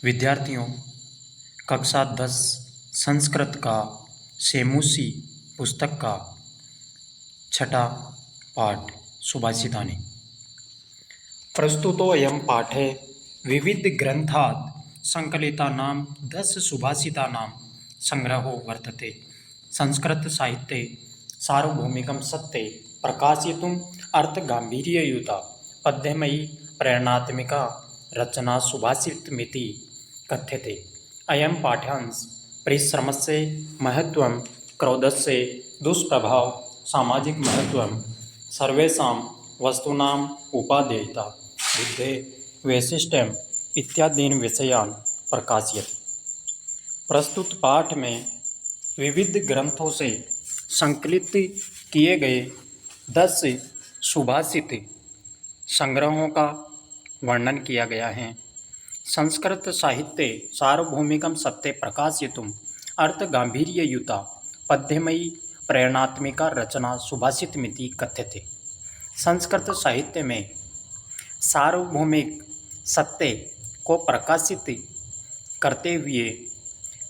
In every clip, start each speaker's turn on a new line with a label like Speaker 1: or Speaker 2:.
Speaker 1: विद्यार्थियों, कक्षा 10 संस्कृत का सेमुसी पुस्तक का छठा पाठ सुभाषितानि। प्रस्तुतोऽयं पाठे विविधग्रन्थात् संकलितानां 10 सुभाषितानां संग्रहो वर्तते। संस्कृतसाहित्ये सार्वभौमिकं सत्ये प्रकाशयितुम् अर्थगाम्भीर्ययुता पद्यमयी प्रेरणात्मिका रचना सुभाषितमिति कथ्यते। अयं पाठ्यांश परिश्रमस्य महत्त्वं, क्रोधस्य दुष्प्रभाव, सामाजिक महत्त्वं, सर्वेषां वस्तूनाम् उपादेयता, बुद्धेः वैशिष्ट्यम् इत्यादीन् विषयान् प्रकाशयति। प्रस्तुत पाठ में विविध ग्रंथों से संकलित किए गए 10 सुभाषित संग्रहों का वर्णन किया गया है। संस्कृत साहित्ये सार्वभौमिकं सत्ये प्रकाशयितुम् अर्थगाम्भीर्ययुता पद्यमयी प्रेरणात्मिका रचना सुभाषितमिति कथ्यते। संस्कृत साहित्य में सार्वभौमिक सत्य को प्रकाशित करते हुए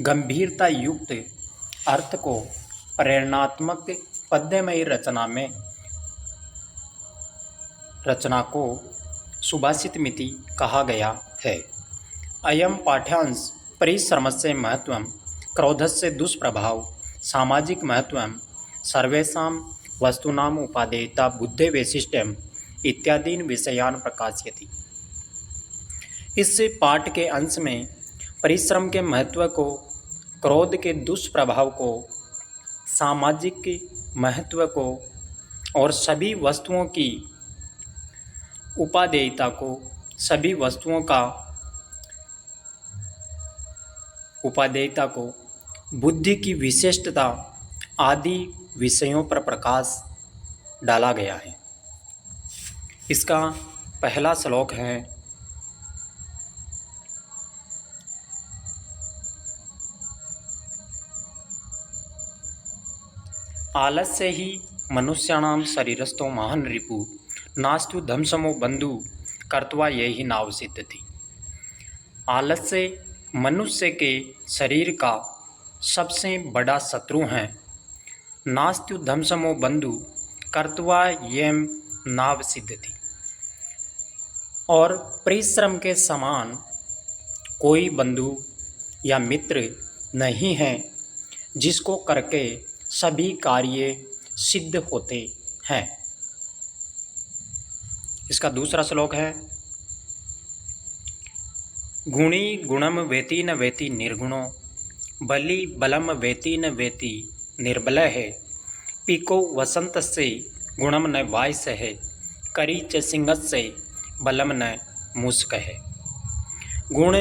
Speaker 1: गंभीरता युक्त अर्थ को प्रेरणात्मक पद्यमयी रचना को सुभाषितमिति कहा गया है। अयं पाठ्यांश परिश्रमस्य महत्त्वं, क्रोधस्य दुष्प्रभाव, सामाजिक महत्त्वं, सर्वेषां वस्तूनाम् उपादेयता, बुद्धेः वैशिष्ट्यम् इत्यादीन् विषयान् प्रकाशयति। इस पाठ के अंश में परिश्रम के महत्व को, क्रोध के दुष्प्रभाव को, सामाजिक महत्व को और सभी वस्तुओं की उपादेयता को, सभी वस्तुओं का उपादेयता को, बुद्धि की विशिष्टता आदि विषयों पर प्रकाश डाला गया है। इसका पहला श्लोक है, आलस्य ही मनुष्याणां शरीरस्थो महान् रिपु नास्तु धम्समो बंधु कर्त्वा यही नाव सिद्धति। आलस्य मनुष्य के शरीर का सबसे बड़ा शत्रु है। नास्तु धम्समो बंधु कर्त्वा येम नाव सिद्धति। और परिश्रम के समान कोई बंधु या मित्र नहीं है जिसको करके सभी कार्य सिद्ध होते हैं। इसका दूसरा श्लोक है, गुणी गुणम वेति न वेति निर्गुणो, बलि बलम वेति न वेति निर्बल है, पीको वसंत से गुणम न वायस है, करी च सिंगत से बलम न मुस्क है। गुण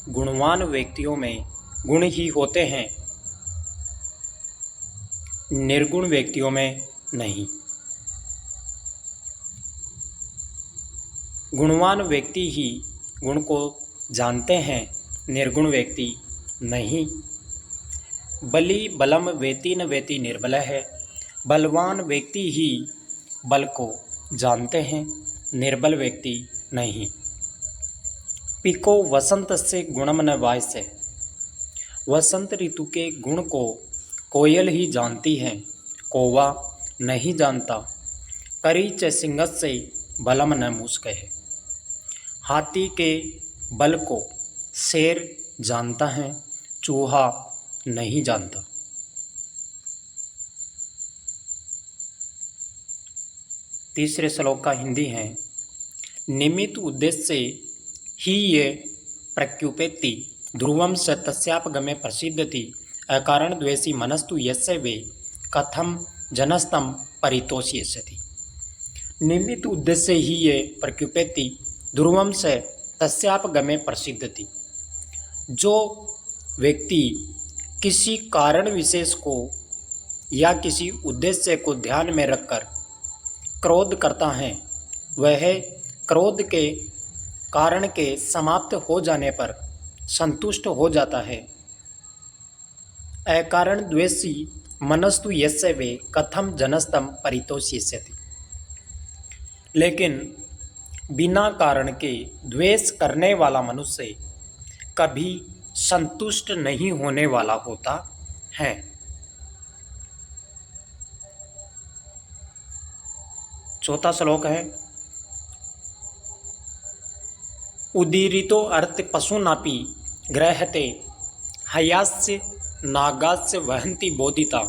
Speaker 1: गुणवान व्यक्तियों में गुण ही होते हैं, निर्गुण व्यक्तियों में नहीं। गुणवान व्यक्ति ही गुण को जानते हैं, निर्गुण व्यक्ति नहीं। बलि बलम वेति न वेति निर्बल है, बलवान व्यक्ति ही बल को जानते हैं, निर्बल व्यक्ति नहीं। पिको वसंत से गुणम न वायसे, वसंत ऋतु के गुण को कोयल ही जानती है, कौवा नहीं जानता। करी च सिंगत से बलम न मुस्क है, हाथी के बल को शेर जानता है, चूहा नहीं जानता। तीसरे श्लोक का हिंदी है, निमित्त उद्देश्य ही ये प्रत्युपेति ध्रुवम स तस्यापगमे प्रसिद्धति, अकारण द्वेषी मनस्तु यस्य वे कथम जनस्तम परितोष्यति। निमित्त उद्देश्य ही ये प्रत्युपेति ध्रुवम से तस्यापगमे प्रसिद्धति। जो व्यक्ति किसी कारण विशेष को या किसी उद्देश्य को ध्यान में रखकर क्रोध करता है, वह क्रोध के कारण के समाप्त हो जाने पर संतुष्ट हो जाता है। अकारण द्वेषी मनस्तु यस्य वे कथम जनस्तम परितोष्यति। लेकिन बिना कारण के द्वेष करने वाला मनुष्य कभी संतुष्ट नहीं होने वाला होता है। चौथा श्लोक है, उदीरितो अर्थ पशुनापि ग्रहते हयास्य नागास्य वहन्ति बोधिता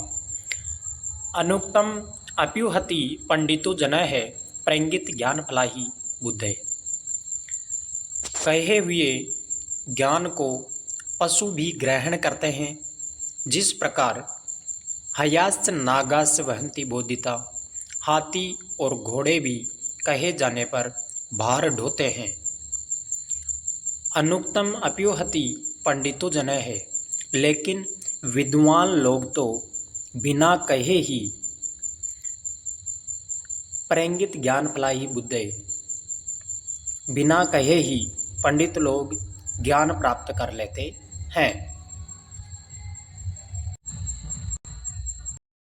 Speaker 1: अनुक्तम अप्युहति पंडितो जनः प्रंगित ज्ञान फलाही बुद्धे। कहे हुए ज्ञान को पशु भी ग्रहण करते हैं, जिस प्रकार हयास्य नागास्य वहन्ति बोधिता, हाथी और घोड़े भी कहे जाने पर भार ढोते हैं। अनुक्तम अप्युहति पंडितो जनः है, लेकिन विद्वान लोग तो बिना कहे ही प्रंगित ज्ञान फलाही बुद्धे, बिना कहे ही पंडित लोग ज्ञान प्राप्त कर लेते हैं।